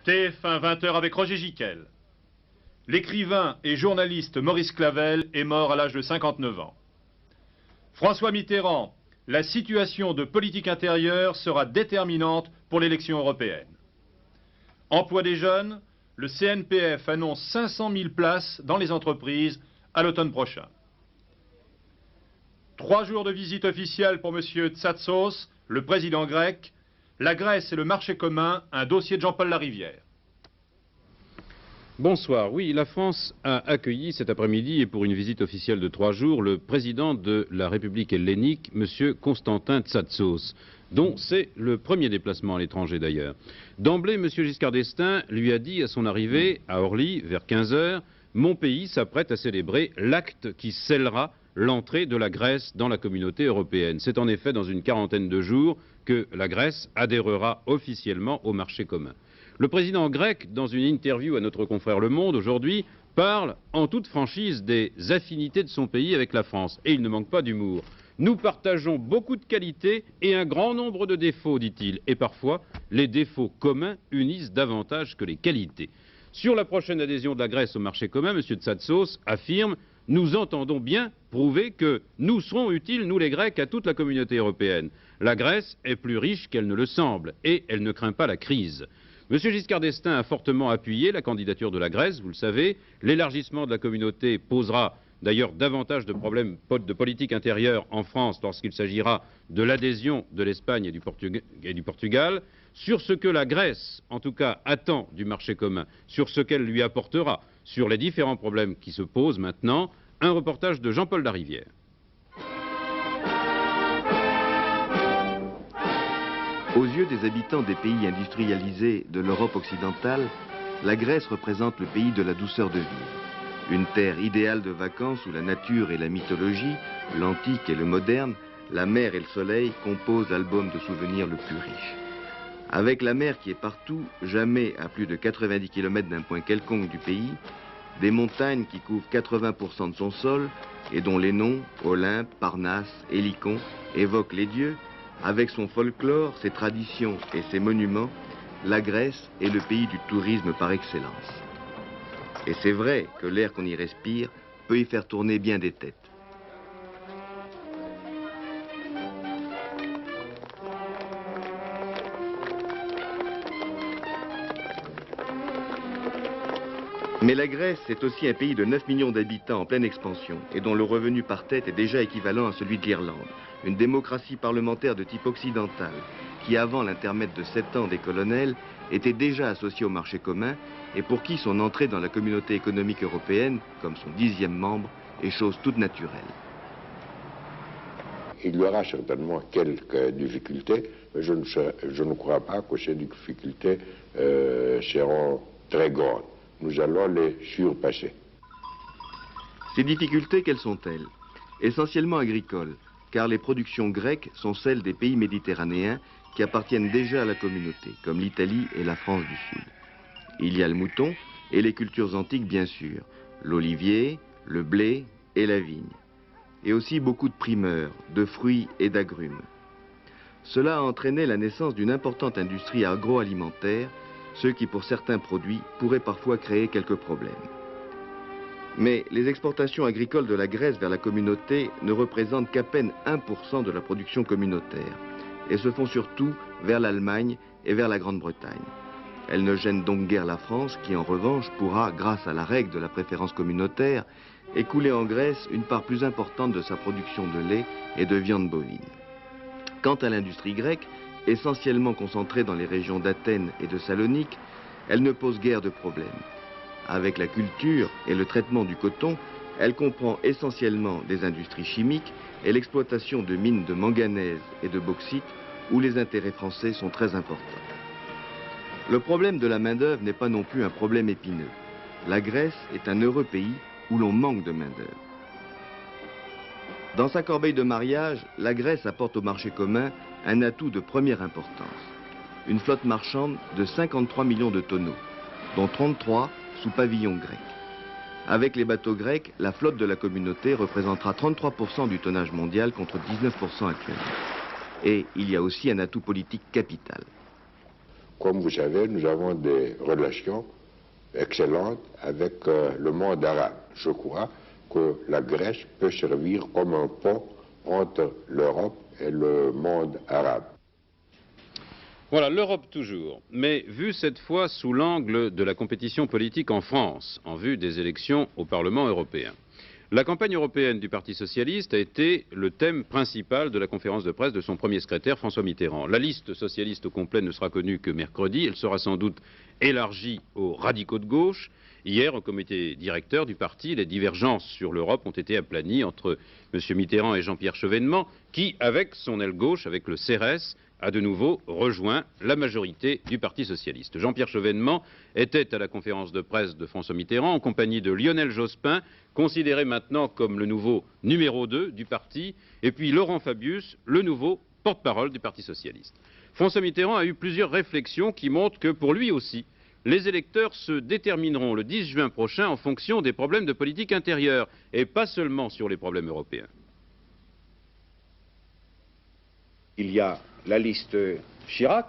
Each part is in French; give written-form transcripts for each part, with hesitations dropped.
TF1 20h avec Roger Giquel. L'écrivain et journaliste Maurice Clavel est mort à l'âge de 59 ans. François Mitterrand, la situation de politique intérieure sera déterminante pour l'élection européenne. Emploi des jeunes, le CNPF annonce 500 000 places dans les entreprises à l'automne prochain. 3 jours de visite officielle pour M. Tsatsos, le président grec. La Grèce et le marché commun, un dossier de Jean-Paul Larivière. Bonsoir. Oui, la France a accueilli cet après-midi et pour une visite officielle de 3 jours le président de la République hellénique, M. Constantin Tsatsos, dont c'est le premier déplacement à l'étranger d'ailleurs. D'emblée, M. Giscard d'Estaing lui a dit à son arrivée à Orly, vers 15 h, « Mon pays s'apprête à célébrer l'acte qui scellera l'entrée de la Grèce dans la communauté européenne. » C'est en effet dans une quarantaine de jours que la Grèce adhérera officiellement au marché commun. Le président grec, dans une interview à notre confrère Le Monde aujourd'hui, parle en toute franchise des affinités de son pays avec la France. Et il ne manque pas d'humour. Nous partageons beaucoup de qualités et un grand nombre de défauts, dit-il. Et parfois, les défauts communs unissent davantage que les qualités. Sur la prochaine adhésion de la Grèce au marché commun, M. Tsatsos affirme « Nous entendons bien prouver que nous serons utiles, nous les Grecs, à toute la communauté européenne. La Grèce est plus riche qu'elle ne le semble et elle ne craint pas la crise. » M. Giscard d'Estaing a fortement appuyé la candidature de la Grèce, vous le savez. L'élargissement de la communauté posera d'ailleurs davantage de problèmes de politique intérieure en France lorsqu'il s'agira de l'adhésion de l'Espagne et du Portugal. Sur ce que la Grèce, en tout cas, attend du marché commun, sur ce qu'elle lui apportera, sur les différents problèmes qui se posent maintenant, un reportage de Jean-Paul Larivière. Aux yeux des habitants des pays industrialisés de l'Europe occidentale, la Grèce représente le pays de la douceur de vivre. Une terre idéale de vacances où la nature et la mythologie, l'antique et le moderne, la mer et le soleil composent l'album de souvenirs le plus riche. Avec la mer qui est partout, jamais à plus de 90 km d'un point quelconque du pays, des montagnes qui couvrent 80% de son sol et dont les noms, Olympe, Parnasse, Hélicon, évoquent les dieux, avec son folklore, ses traditions et ses monuments, la Grèce est le pays du tourisme par excellence. Et c'est vrai que l'air qu'on y respire peut y faire tourner bien des têtes. Mais la Grèce, c'est aussi un pays de 9 millions d'habitants en pleine expansion et dont le revenu par tête est déjà équivalent à celui de l'Irlande. Une démocratie parlementaire de type occidental qui, avant l'intermède de 7 ans des colonels, était déjà associée au marché commun et pour qui son entrée dans la communauté économique européenne, comme son 10e membre, est chose toute naturelle. Il y aura certainement quelques difficultés, mais je ne crois pas que ces difficultés seront très grandes. Nous allons les surpasser. Ces difficultés, quelles sont-elles? Essentiellement agricoles, car les productions grecques sont celles des pays méditerranéens qui appartiennent déjà à la communauté, comme l'Italie et la France du Sud. Il y a le mouton et les cultures antiques, bien sûr, l'olivier, le blé et la vigne. Et aussi beaucoup de primeurs, de fruits et d'agrumes. Cela a entraîné la naissance d'une importante industrie agroalimentaire, ce qui, pour certains produits, pourrait parfois créer quelques problèmes. Mais les exportations agricoles de la Grèce vers la communauté ne représentent qu'à peine 1% de la production communautaire, et se font surtout vers l'Allemagne et vers la Grande-Bretagne. Elles ne gênent donc guère la France, qui en revanche pourra, grâce à la règle de la préférence communautaire, écouler en Grèce une part plus importante de sa production de lait et de viande bovine. Quant à l'industrie grecque, essentiellement concentrée dans les régions d'Athènes et de Salonique, elle ne pose guère de problème. Avec la culture et le traitement du coton, elle comprend essentiellement des industries chimiques et l'exploitation de mines de manganèse et de bauxite où les intérêts français sont très importants. Le problème de la main-d'œuvre n'est pas non plus un problème épineux. La Grèce est un heureux pays où l'on manque de main-d'œuvre. Dans sa corbeille de mariage, la Grèce apporte au marché commun un atout de première importance. Une flotte marchande de 53 millions de tonneaux, dont 33 sous pavillon grec. Avec les bateaux grecs, la flotte de la communauté représentera 33% du tonnage mondial contre 19% actuellement. Et il y a aussi un atout politique capital. comme vous savez, nous avons des relations excellentes avec le monde arabe. Je crois que la Grèce peut servir comme un pont entre l'Europe et le monde arabe. Voilà, l'Europe toujours, mais vue cette fois sous l'angle de la compétition politique en France, en vue des élections au Parlement européen. La campagne européenne du Parti socialiste a été le thème principal de la conférence de presse de son premier secrétaire, François Mitterrand. La liste socialiste au complet ne sera connue que mercredi, elle sera sans doute élargie aux radicaux de gauche. Hier, au comité directeur du parti, les divergences sur l'Europe ont été aplanies entre M. Mitterrand et Jean-Pierre Chevènement, qui, avec son aile gauche, avec le CRS, a de nouveau rejoint la majorité du Parti socialiste. Jean-Pierre Chevènement était à la conférence de presse de François Mitterrand en compagnie de Lionel Jospin, considéré maintenant comme le nouveau numéro 2 du parti, et puis Laurent Fabius, le nouveau porte-parole du Parti socialiste. François Mitterrand a eu plusieurs réflexions qui montrent que pour lui aussi, les électeurs se détermineront le 10 juin prochain en fonction des problèmes de politique intérieure et pas seulement sur les problèmes européens. Il y a la liste Chirac,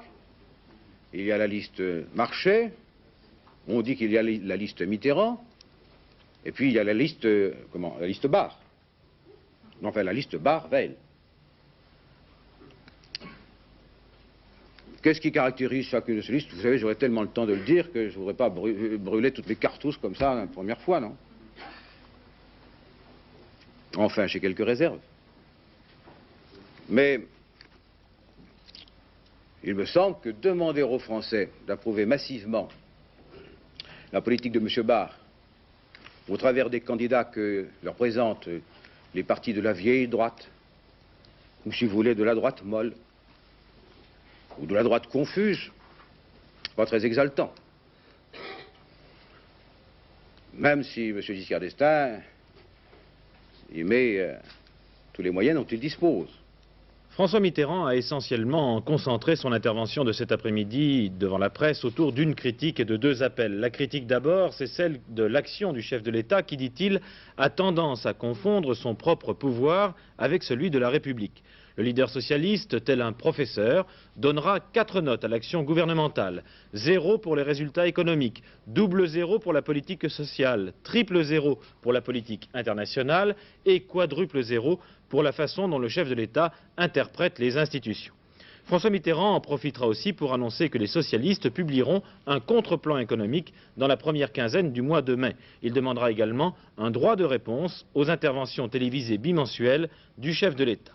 il y a la liste Marchais, on dit qu'il y a la liste Mitterrand, et puis il y a la liste, la liste Barre. Enfin, la liste Barre-Veil. Qu'est-ce qui caractérise chacune de ces listes? Vous savez, j'aurais tellement le temps de le dire que je ne voudrais pas brûler toutes mes cartouches comme ça la première fois, non? Enfin, j'ai quelques réserves. Mais il me semble que demander aux Français d'approuver massivement la politique de M. Barre, au travers des candidats que leur présentent les partis de la vieille droite, ou si vous voulez de la droite molle, ou de la droite confuse, pas très exaltant. Même si M. Giscard d'Estaing y met tous les moyens dont il dispose. François Mitterrand a essentiellement concentré son intervention de cet après-midi devant la presse autour d'une critique et de deux appels. La critique d'abord, c'est celle de l'action du chef de l'État qui, dit-il, a tendance à confondre son propre pouvoir avec celui de la République. Le leader socialiste, tel un professeur, donnera 4 notes à l'action gouvernementale. 0 pour les résultats économiques, double 0 pour la politique sociale, triple 0 pour la politique internationale et quadruple 0 pour la façon dont le chef de l'État interprète les institutions. François Mitterrand en profitera aussi pour annoncer que les socialistes publieront un contre-plan économique dans la première quinzaine du mois de mai. Il demandera également un droit de réponse aux interventions télévisées bimensuelles du chef de l'État.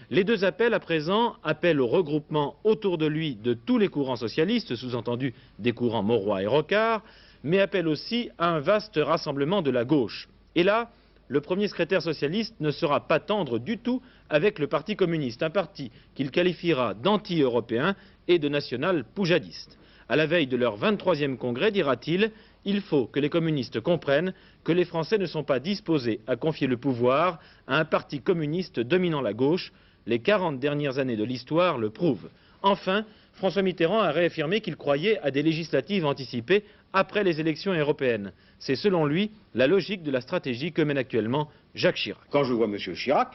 Les deux appels à présent appellent au regroupement autour de lui de tous les courants socialistes, sous-entendu des courants Mauroy et Rocard, mais appellent aussi à un vaste rassemblement de la gauche. Et là, le premier secrétaire socialiste ne sera pas tendre du tout avec le Parti communiste, un parti qu'il qualifiera d'anti-européen et de national-poujadiste. À la veille de leur 23e congrès, dira-t-il, il faut que les communistes comprennent que les Français ne sont pas disposés à confier le pouvoir à un parti communiste dominant la gauche. Les 40 dernières années de l'histoire le prouvent. Enfin, François Mitterrand a réaffirmé qu'il croyait à des législatives anticipées après les élections européennes. C'est selon lui la logique de la stratégie que mène actuellement Jacques Chirac. Quand je vois M. Chirac,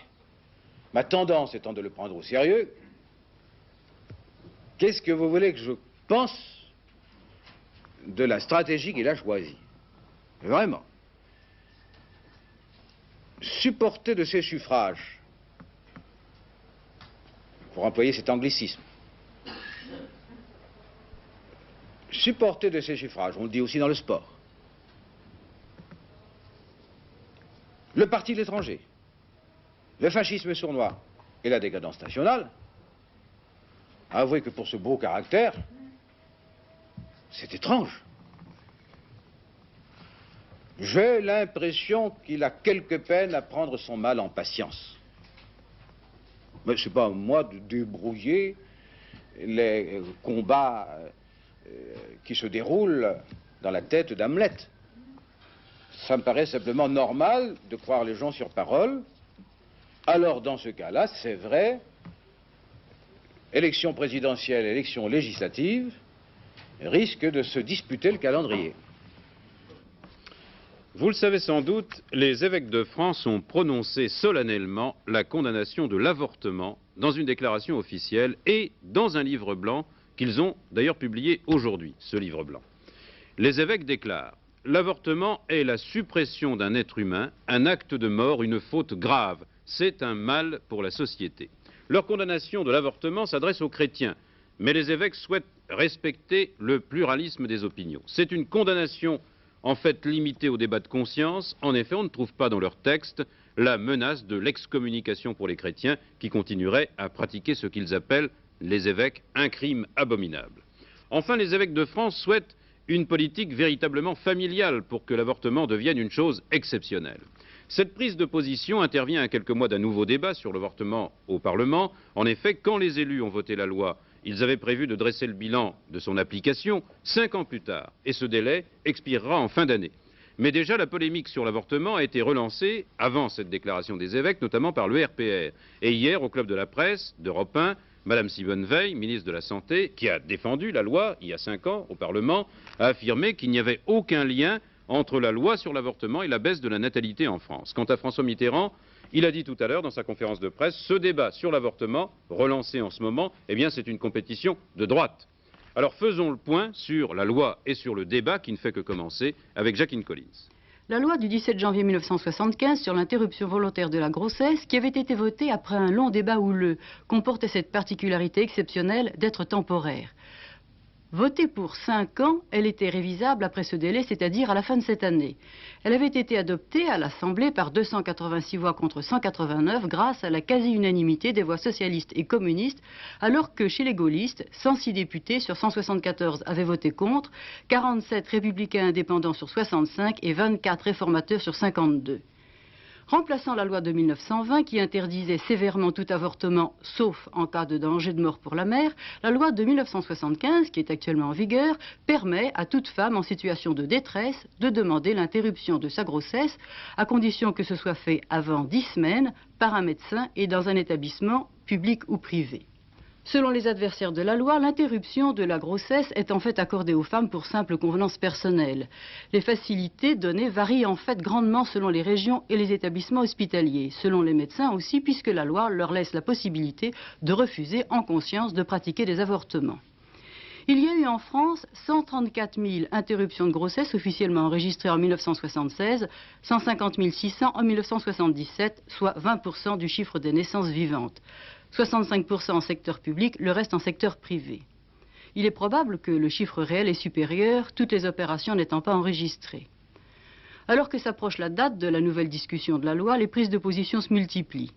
ma tendance étant de le prendre au sérieux, qu'est-ce que vous voulez que je pense de la stratégie qu'il a choisie? Vraiment. Supporter de ses suffrages, pour employer cet anglicisme, supporter de ses suffrages, on le dit aussi dans le sport, le parti de l'étranger, le fascisme sournois et la décadence nationale, avouez que pour ce beau caractère, c'est étrange. J'ai l'impression qu'il a quelque peine à prendre son mal en patience. Mais ce n'est pas à moi de débrouiller les combats qui se déroulent dans la tête d'Hamlet. Ça me paraît simplement normal de croire les gens sur parole. Alors dans ce cas-là, c'est vrai, élection présidentielle, élection législative risquent de se disputer le calendrier. Vous le savez sans doute, les évêques de France ont prononcé solennellement la condamnation de l'avortement dans une déclaration officielle et dans un livre blanc qu'ils ont d'ailleurs publié aujourd'hui, ce livre blanc. Les évêques déclarent « L'avortement est la suppression d'un être humain, un acte de mort, une faute grave. C'est un mal pour la société. » Leur condamnation de l'avortement s'adresse aux chrétiens, mais les évêques souhaitent respecter le pluralisme des opinions. C'est une condamnation en fait limitée au débat de conscience. En effet, on ne trouve pas dans leur texte la menace de l'excommunication pour les chrétiens qui continueraient à pratiquer ce qu'ils appellent, les évêques, un crime abominable. Enfin, les évêques de France souhaitent une politique véritablement familiale pour que l'avortement devienne une chose exceptionnelle. Cette prise de position intervient à quelques mois d'un nouveau débat sur l'avortement au Parlement. En effet, quand les élus ont voté la loi, ils avaient prévu de dresser le bilan de son application 5 ans plus tard, et ce délai expirera en fin d'année. Mais déjà, la polémique sur l'avortement a été relancée avant cette déclaration des évêques, notamment par le RPR. Et hier, au Club de la Presse d'Europe 1, Madame Simone Veil, ministre de la Santé, qui a défendu la loi il y a 5 ans au Parlement, a affirmé qu'il n'y avait aucun lien entre la loi sur l'avortement et la baisse de la natalité en France. Quant à François Mitterrand, il a dit tout à l'heure dans sa conférence de presse, ce débat sur l'avortement, relancé en ce moment, eh bien c'est une compétition de droite. Alors faisons le point sur la loi et sur le débat qui ne fait que commencer avec Jacqueline Collins. La loi du 17 janvier 1975 sur l'interruption volontaire de la grossesse, qui avait été votée après un long débat houleux, comportait cette particularité exceptionnelle d'être temporaire. Votée pour 5 ans, elle était révisable après ce délai, c'est-à-dire à la fin de cette année. Elle avait été adoptée à l'Assemblée par 286 voix contre 189 grâce à la quasi-unanimité des voix socialistes et communistes, alors que chez les gaullistes, 106 députés sur 174 avaient voté contre, 47 républicains indépendants sur 65 et 24 réformateurs sur 52. Remplaçant la loi de 1920 qui interdisait sévèrement tout avortement, sauf en cas de danger de mort pour la mère, la loi de 1975, qui est actuellement en vigueur, permet à toute femme en situation de détresse de demander l'interruption de sa grossesse, à condition que ce soit fait avant 10 semaines, par un médecin et dans un établissement public ou privé. Selon les adversaires de la loi, l'interruption de la grossesse est en fait accordée aux femmes pour simple convenance personnelle. Les facilités données varient en fait grandement selon les régions et les établissements hospitaliers, selon les médecins aussi, puisque la loi leur laisse la possibilité de refuser en conscience de pratiquer des avortements. Il y a eu en France 134 000 interruptions de grossesse officiellement enregistrées en 1976, 150 600 en 1977, soit 20% du chiffre des naissances vivantes. 65% en secteur public, le reste en secteur privé. Il est probable que le chiffre réel est supérieur, toutes les opérations n'étant pas enregistrées. Alors que s'approche la date de la nouvelle discussion de la loi, les prises de position se multiplient.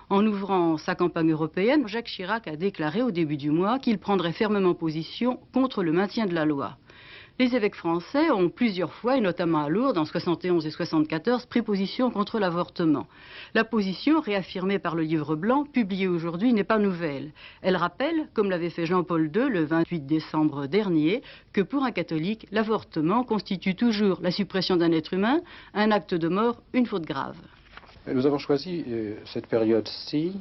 En ouvrant sa campagne européenne, Jacques Chirac a déclaré au début du mois qu'il prendrait fermement position contre le maintien de la loi. Les évêques français ont plusieurs fois, et notamment à Lourdes en 71 et 74, pris position contre l'avortement. La position, réaffirmée par le livre blanc, publié aujourd'hui, n'est pas nouvelle. Elle rappelle, comme l'avait fait Jean-Paul II le 28 décembre dernier, que pour un catholique, l'avortement constitue toujours la suppression d'un être humain, un acte de mort, une faute grave. Nous avons choisi cette période-ci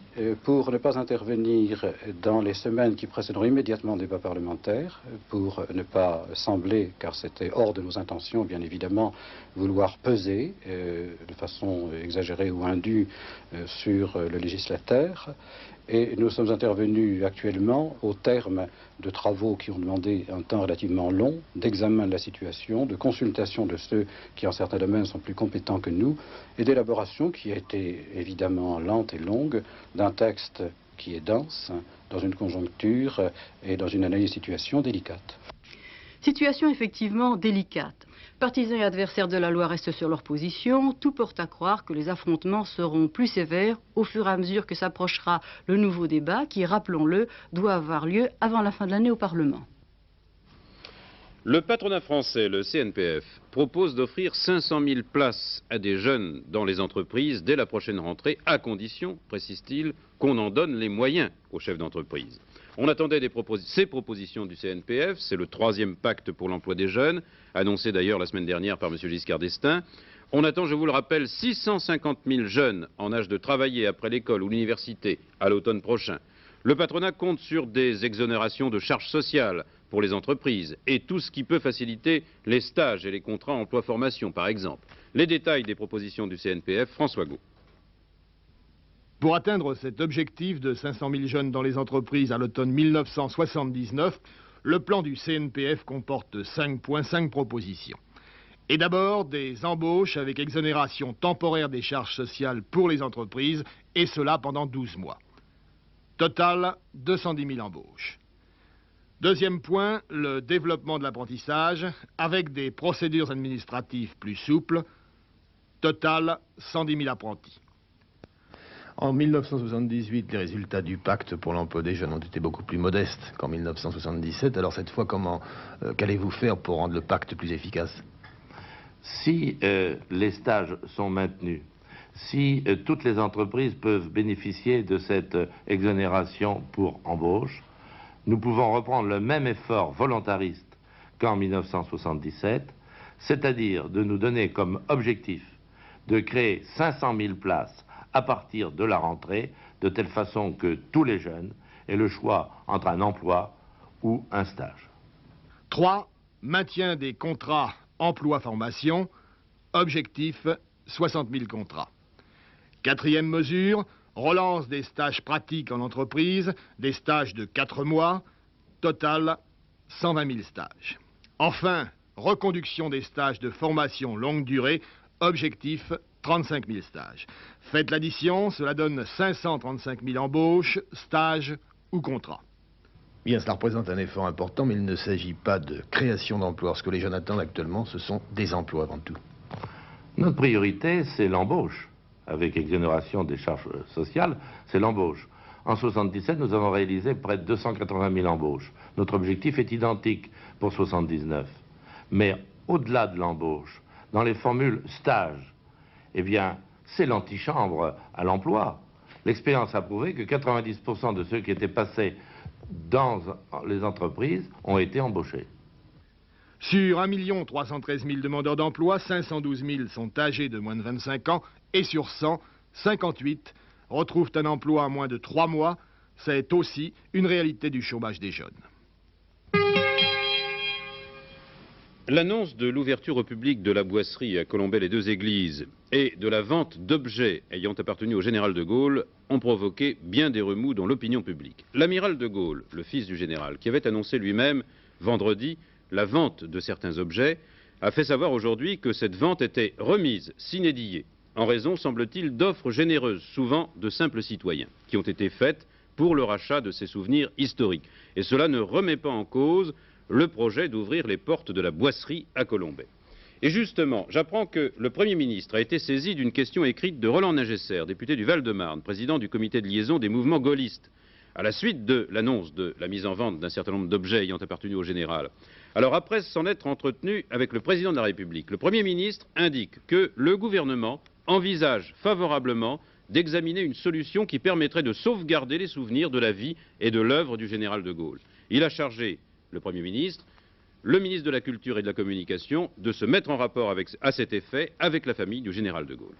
pour ne pas intervenir dans les semaines qui précéderont immédiatement le débat parlementaire, pour ne pas sembler, car c'était hors de nos intentions, bien évidemment, vouloir peser de façon exagérée ou indue sur le législateur. Et nous sommes intervenus actuellement au terme de travaux qui ont demandé un temps relativement long, d'examen de la situation, de consultation de ceux qui en certains domaines sont plus compétents que nous, et d'élaboration qui a été évidemment lente et longue d'un texte qui est dense, dans une conjoncture et dans une analyse de situation délicate. Situation effectivement délicate. Partisans et adversaires de la loi restent sur leur position. Tout porte à croire que les affrontements seront plus sévères au fur et à mesure que s'approchera le nouveau débat qui, rappelons-le, doit avoir lieu avant la fin de l'année au Parlement. Le patronat français, le CNPF, propose d'offrir 500 000 places à des jeunes dans les entreprises dès la prochaine rentrée, à condition, précise-t-il, qu'on en donne les moyens aux chefs d'entreprise. On attendait ces propositions du CNPF, c'est le 3e pacte pour l'emploi des jeunes, annoncé d'ailleurs la semaine dernière par M. Giscard d'Estaing. On attend, je vous le rappelle, 650 000 jeunes en âge de travailler après l'école ou l'université à l'automne prochain. Le patronat compte sur des exonérations de charges sociales pour les entreprises et tout ce qui peut faciliter les stages et les contrats emploi-formation, par exemple. Les détails des propositions du CNPF, François Gault. Pour atteindre cet objectif de 500 000 jeunes dans les entreprises à l'automne 1979, le plan du CNPF comporte 5,5 propositions. Et d'abord, des embauches avec exonération temporaire des charges sociales pour les entreprises, et cela pendant 12 mois. Total, 210 000 embauches. Deuxième point, le développement de l'apprentissage avec des procédures administratives plus souples. Total, 110 000 apprentis. En 1978, les résultats du pacte pour l'emploi des jeunes ont été beaucoup plus modestes qu'en 1977. Alors cette fois, qu'allez-vous faire pour rendre le pacte plus efficace? Si les stages sont maintenus, si toutes les entreprises peuvent bénéficier de cette exonération pour embauche, nous pouvons reprendre le même effort volontariste qu'en 1977, c'est-à-dire de nous donner comme objectif de créer 500 000 places à partir de la rentrée, de telle façon que tous les jeunes aient le choix entre un emploi ou un stage. 3. Maintien des contrats emploi-formation. Objectif, 60 000 contrats. Quatrième mesure, relance des stages pratiques en entreprise, des stages de 4 mois. Total, 120 000 stages. Enfin, reconduction des stages de formation longue durée. Objectif, 35 000 stages. Faites l'addition, cela donne 535 000 embauches, stages ou contrats. Bien, cela représente un effort important, mais il ne s'agit pas de création d'emplois. Ce que les jeunes attendent actuellement, ce sont des emplois avant tout. Notre priorité, c'est l'embauche. Avec exonération des charges sociales, c'est l'embauche. En 1977, nous avons réalisé près de 280 000 embauches. Notre objectif est identique pour 1979. Mais au-delà de l'embauche, dans les formules stage, eh bien, c'est l'antichambre à l'emploi. L'expérience a prouvé que 90% de ceux qui étaient passés dans les entreprises ont été embauchés. Sur 1 313 000 demandeurs d'emploi, 512 000 sont âgés de moins de 25 ans et sur 100, 58 retrouvent un emploi à moins de 3 mois. C'est aussi une réalité du chômage des jeunes. L'annonce de l'ouverture au public de la boisserie à Colombey-les-Deux-Églises et de la vente d'objets ayant appartenu au général de Gaulle ont provoqué bien des remous dans l'opinion publique. L'amiral de Gaulle, le fils du général, qui avait annoncé lui-même vendredi la vente de certains objets, a fait savoir aujourd'hui que cette vente était remise sine die, en raison, semble-t-il, d'offres généreuses, souvent de simples citoyens, qui ont été faites pour le rachat de ces souvenirs historiques. Et cela ne remet pas en cause le projet d'ouvrir les portes de la boisserie à Colombey. Et justement, j'apprends que le Premier ministre a été saisi d'une question écrite de Roland Ningesser, député du Val-de-Marne, président du comité de liaison des mouvements gaullistes, à la suite de l'annonce de la mise en vente d'un certain nombre d'objets ayant appartenu au général. Alors après s'en être entretenu avec le président de la République, le Premier ministre indique que le gouvernement envisage favorablement d'examiner une solution qui permettrait de sauvegarder les souvenirs de la vie et de l'œuvre du général de Gaulle. Il a chargé le Premier ministre, le ministre de la Culture et de la Communication, de se mettre en rapport à cet effet avec la famille du général de Gaulle.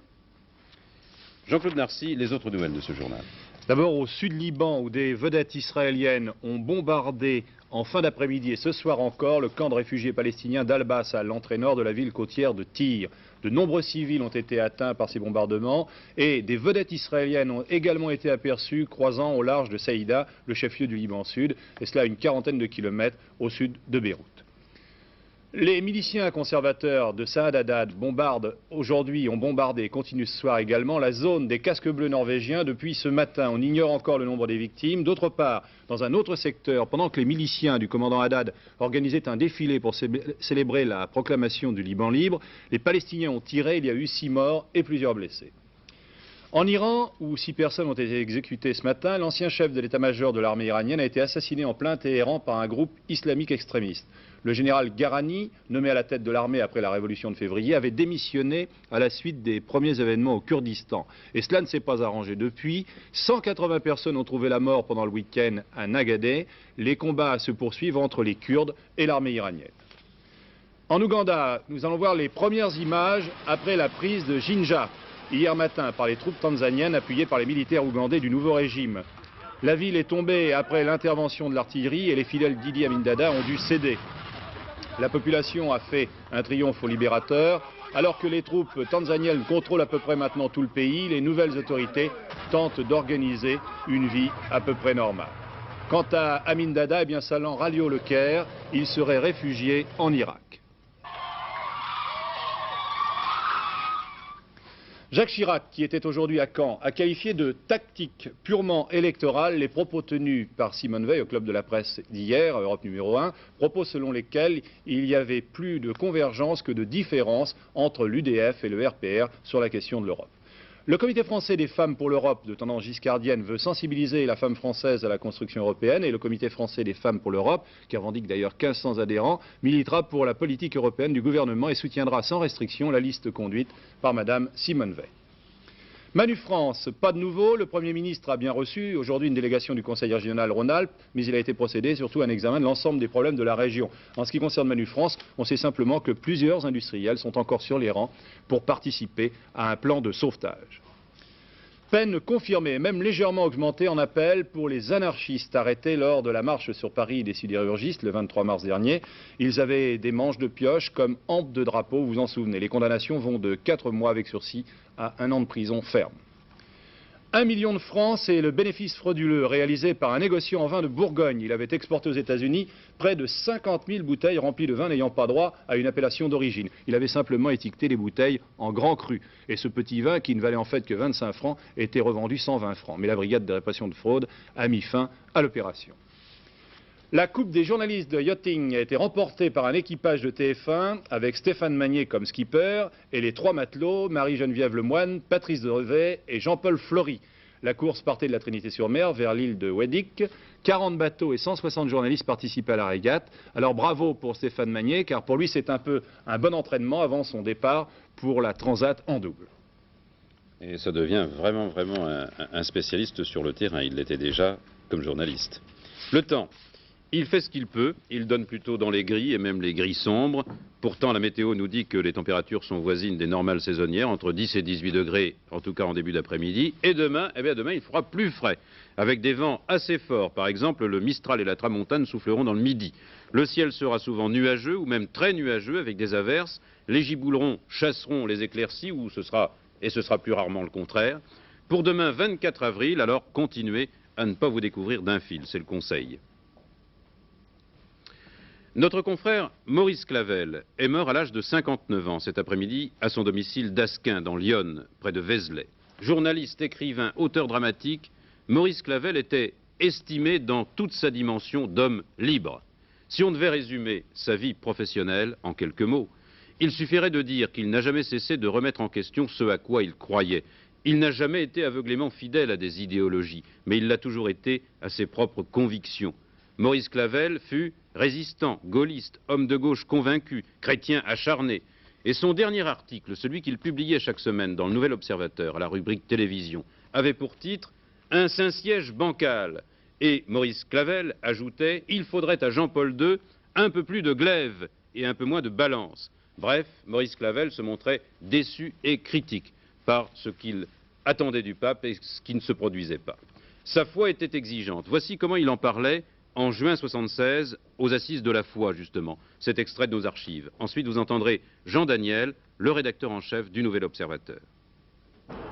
Jean-Claude Narcy, les autres nouvelles de ce journal. D'abord au sud-Liban, où des vedettes israéliennes ont bombardé en fin d'après-midi et ce soir encore le camp de réfugiés palestiniens d'Al-Bas, à l'entrée nord de la ville côtière de Tyr. De nombreux civils ont été atteints par ces bombardements et des vedettes israéliennes ont également été aperçues croisant au large de Saïda, le chef-lieu du Liban Sud, et cela à une quarantaine de kilomètres au sud de Beyrouth. Les miliciens conservateurs de Saad Haddad ont bombardé et continuent ce soir également la zone des casques bleus norvégiens depuis ce matin. On ignore encore le nombre des victimes. D'autre part, dans un autre secteur, pendant que les miliciens du commandant Haddad organisaient un défilé pour célébrer la proclamation du Liban libre, les Palestiniens ont tiré, il y a eu 6 morts et plusieurs blessés. En Iran, où 6 personnes ont été exécutées ce matin, l'ancien chef de l'état-major de l'armée iranienne a été assassiné en plein Téhéran par un groupe islamique extrémiste. Le général Garani, nommé à la tête de l'armée après la révolution de février, avait démissionné à la suite des premiers événements au Kurdistan. Et cela ne s'est pas arrangé depuis. 180 personnes ont trouvé la mort pendant le week-end à Nagadeh. Les combats se poursuivent entre les Kurdes et l'armée iranienne. En Ouganda, nous allons voir les premières images après la prise de Jinja, hier matin, par les troupes tanzaniennes appuyées par les militaires ougandais du nouveau régime. La ville est tombée après l'intervention de l'artillerie et les fidèles d'Idi Amin Dada ont dû céder. la population a fait un triomphe aux libérateurs. Alors que les troupes tanzaniennes contrôlent à peu près maintenant tout le pays, les nouvelles autorités tentent d'organiser une vie à peu près normale. Quant à Amin Dada, eh bien, Salan rallié le Caire, il serait réfugié en Irak. Jacques Chirac, qui était aujourd'hui à Caen, a qualifié de tactique purement électorale les propos tenus par Simone Veil au Club de la Presse d'hier, Europe numéro 1, propos selon lesquels il y avait plus de convergence que de différence entre l'UDF et le RPR sur la question de l'Europe. Le Comité français des femmes pour l'Europe, de tendance giscardienne, veut sensibiliser la femme française à la construction européenne et le Comité français des femmes pour l'Europe, qui revendique d'ailleurs 1500 adhérents, militera pour la politique européenne du gouvernement et soutiendra sans restriction la liste conduite par Madame Simone Veil. Manu France, pas de nouveau, le Premier ministre a bien reçu aujourd'hui une délégation du Conseil régional Rhône-Alpes, mais il a été procédé surtout à un examen de l'ensemble des problèmes de la région. En ce qui concerne Manu France, on sait simplement que plusieurs industriels sont encore sur les rangs pour participer à un plan de sauvetage. Peine confirmée, même légèrement augmentée en appel pour les anarchistes arrêtés lors de la marche sur Paris des sidérurgistes le 23 mars dernier. Ils avaient des manches de pioche comme hampe de drapeau, vous vous en souvenez. Les condamnations vont de 4 mois avec sursis à 1 an de prison ferme. 1 million de francs, c'est le bénéfice frauduleux réalisé par un négociant en vin de Bourgogne. Il avait exporté aux États-Unis près de 50 000 bouteilles remplies de vin n'ayant pas droit à une appellation d'origine. Il avait simplement étiqueté les bouteilles en grand cru. Et ce petit vin, qui ne valait en fait que 25 francs, était revendu 120 francs. Mais la brigade de répression de fraude a mis fin à l'opération. La Coupe des journalistes de yachting a été remportée par un équipage de TF1 avec Stéphane Magnier comme skipper et les 3 matelots, Marie-Geneviève Lemoine, Patrice Drevet et Jean-Paul Flory. La course partait de la Trinité-sur-Mer vers l'île de Wedick. 40 bateaux et 160 journalistes participaient à la régate. Alors bravo pour Stéphane Magnier, car pour lui c'est un peu un bon entraînement avant son départ pour la Transat en double. Et ça devient vraiment un spécialiste sur le terrain. Il l'était déjà comme journaliste. Le temps. Il fait ce qu'il peut, il donne plutôt dans les gris et même les gris sombres. Pourtant, la météo nous dit que les températures sont voisines des normales saisonnières, entre 10 et 18 degrés, en tout cas en début d'après-midi. Et demain, demain, il fera plus frais, avec des vents assez forts. Par exemple, le Mistral et la Tramontane souffleront dans le midi. Le ciel sera souvent nuageux, ou même très nuageux, avec des averses. Les giboulerons chasseront les éclaircies, ou ce sera plus rarement le contraire. Pour demain, 24 avril, alors continuez à ne pas vous découvrir d'un fil, c'est le conseil. Notre confrère Maurice Clavel est mort à l'âge de 59 ans cet après-midi à son domicile d'Asquin, dans l'Yonne, près de Vézelay. Journaliste, écrivain, auteur dramatique, Maurice Clavel était estimé dans toute sa dimension d'homme libre. Si on devait résumer sa vie professionnelle en quelques mots, il suffirait de dire qu'il n'a jamais cessé de remettre en question ce à quoi il croyait. Il n'a jamais été aveuglément fidèle à des idéologies, mais il l'a toujours été à ses propres convictions. Maurice Clavel fut résistant, gaulliste, homme de gauche convaincu, chrétien acharné. Et son dernier article, celui qu'il publiait chaque semaine dans le Nouvel Observateur, à la rubrique télévision, avait pour titre « Un Saint-Siège bancal ». Et Maurice Clavel ajoutait « Il faudrait à Jean-Paul II un peu plus de glaive et un peu moins de balance ». Bref, Maurice Clavel se montrait déçu et critique par ce qu'il attendait du pape et ce qui ne se produisait pas. Sa foi était exigeante. Voici comment il en parlait en juin 1976, aux Assises de la foi, justement. Cet extrait de nos archives. Ensuite, vous entendrez Jean Daniel, le rédacteur en chef du Nouvel Observateur.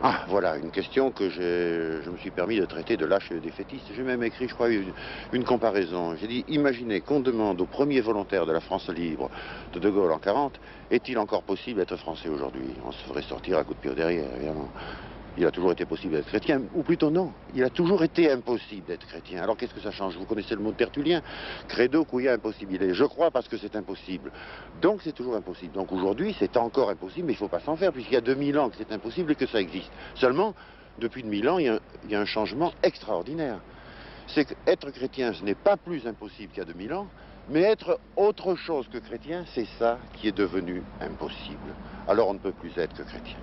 Ah, voilà, une question que je me suis permis de traiter de lâche et défaitiste. J'ai même écrit, je crois, une comparaison. J'ai dit, imaginez qu'on demande aux premiers volontaires de la France libre de Gaulle en 40, est-il encore possible d'être français aujourd'hui? On se ferait sortir à coups de pied au derrière, évidemment. Il a toujours été possible d'être chrétien, ou plutôt non, il a toujours été impossible d'être chrétien. Alors qu'est-ce que ça change? Vous connaissez le mot de Tertullien, credo quia impossibile. Je crois parce que c'est impossible. Donc c'est toujours impossible. Donc aujourd'hui c'est encore impossible, mais il ne faut pas s'en faire, puisqu'il y a 2000 ans que c'est impossible et que ça existe. Seulement, depuis 2000 ans, il y a un changement extraordinaire. C'est qu'être chrétien, ce n'est pas plus impossible qu'il y a 2000 ans, mais être autre chose que chrétien, c'est ça qui est devenu impossible. Alors on ne peut plus être que chrétien.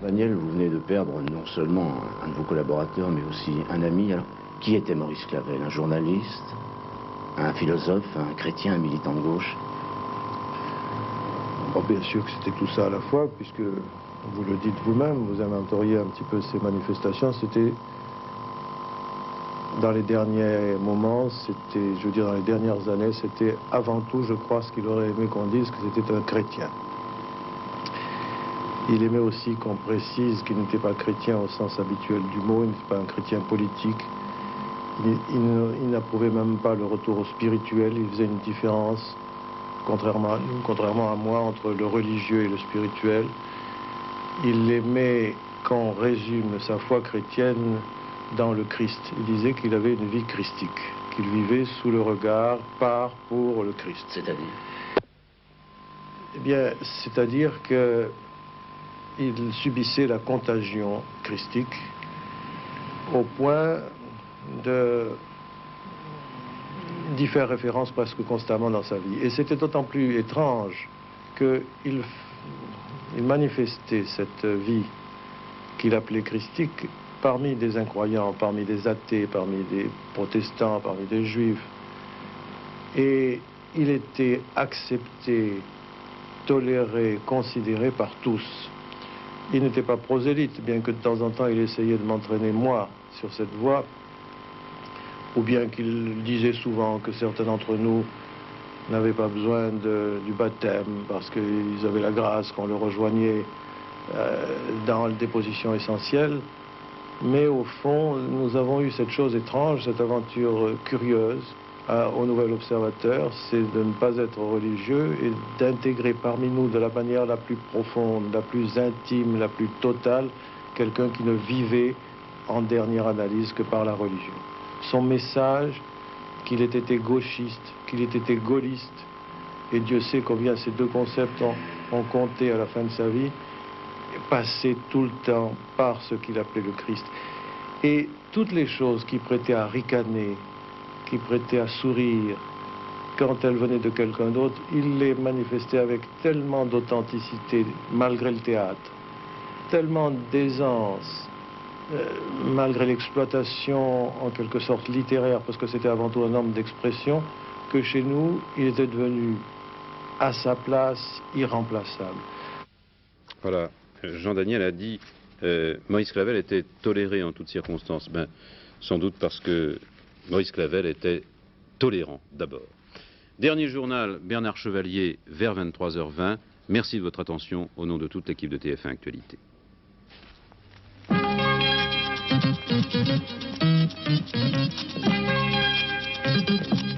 Daniel, vous venez de perdre non seulement un de vos collaborateurs, mais aussi un ami. Alors, qui était Maurice Clavel? Un journaliste, un philosophe, un chrétien, un militant de gauche? Oh, bien sûr que c'était tout ça à la fois, puisque, vous le dites vous-même, vous inventoriez un petit peu ces manifestations, c'était dans les derniers moments, c'était, je veux dire dans les dernières années, c'était avant tout, je crois, ce qu'il aurait aimé qu'on dise, que c'était un chrétien. Il aimait aussi qu'on précise qu'il n'était pas chrétien au sens habituel du mot, il n'était pas un chrétien politique. Il n'approuvait même pas le retour au spirituel, il faisait une différence, contrairement à moi, entre le religieux et le spirituel. Il aimait qu'on résume sa foi chrétienne dans le Christ. Il disait qu'il avait une vie christique, qu'il vivait sous le regard, par, pour le Christ. C'est-à-dire? Eh bien, c'est-à-dire que il subissait la contagion christique au point d'y faire référence presque constamment dans sa vie. Et c'était d'autant plus étrange qu'il manifestait cette vie qu'il appelait christique parmi des incroyants, parmi des athées, parmi des protestants, parmi des juifs. Et il était accepté, toléré, considéré par tous. Il n'était pas prosélyte, bien que de temps en temps il essayait de m'entraîner moi sur cette voie, ou bien qu'il disait souvent que certains d'entre nous n'avaient pas besoin du baptême parce qu'ils avaient la grâce, qu'on le rejoignait dans des positions essentielles. Mais au fond, nous avons eu cette chose étrange, cette aventure curieuse au Nouvel Observateur, c'est de ne pas être religieux et d'intégrer parmi nous de la manière la plus profonde, la plus intime, la plus totale, quelqu'un qui ne vivait en dernière analyse que par la religion. Son message, qu'il ait été gauchiste, qu'il ait été gaulliste, et Dieu sait combien ces deux concepts ont compté à la fin de sa vie, passait tout le temps par ce qu'il appelait le Christ. Et toutes les choses qui prêtaient à ricaner, qui prêtaient à sourire, quand elles venaient de quelqu'un d'autre, il les manifestait avec tellement d'authenticité, malgré le théâtre, tellement d'aisance, malgré l'exploitation en quelque sorte littéraire, parce que c'était avant tout un homme d'expression, que chez nous, il était devenu à sa place irremplaçable. Voilà, Jean Daniel a dit Maurice Clavel était toléré en toutes circonstances. Ben, sans doute parce que Maurice Clavel était tolérant d'abord. Dernier journal, Bernard Chevalier, vers 23h20. Merci de votre attention au nom de toute l'équipe de TF1 Actualité. Thank you.